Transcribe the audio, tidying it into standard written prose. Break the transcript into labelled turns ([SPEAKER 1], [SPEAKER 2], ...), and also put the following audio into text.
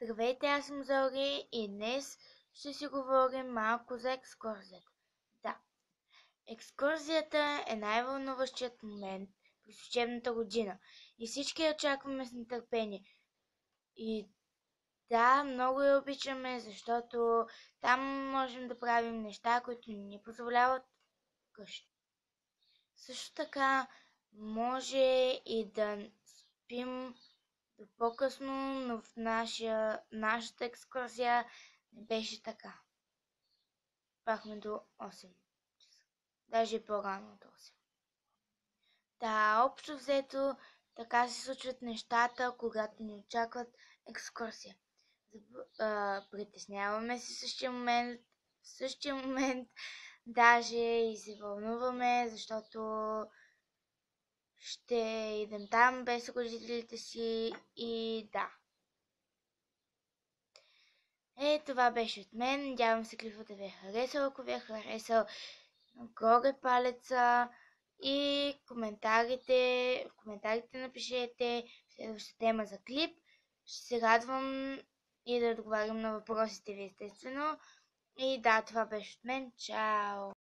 [SPEAKER 1] Здравейте, аз съм Зори и днес ще си говорим малко за екскурзията. Да, екскурзията е най-вълнуващият момент през учебната година и всички я очакваме с нетърпение. И да, много я обичаме, защото там можем да правим неща, които ни позволяват къщи. Също така може и да спим до по-късно, но в нашата екскурзия не беше така. Спахме до 8 часа. Даже и по-рано от 8. Да, общо взето така се случват нещата, когато ни очакват екскурсия. Притесняваме се в същия момент даже и се вълнуваме, защото ще идем там без родителите си и да. Това беше от мен. Надявам се клипът да ви е харесал. Ако ви е харесал, нагоре палеца и в коментарите напишете следващата тема за клип. Ще се радвам и да отговарям на въпросите ви, естествено. И да, това беше от мен. Чао!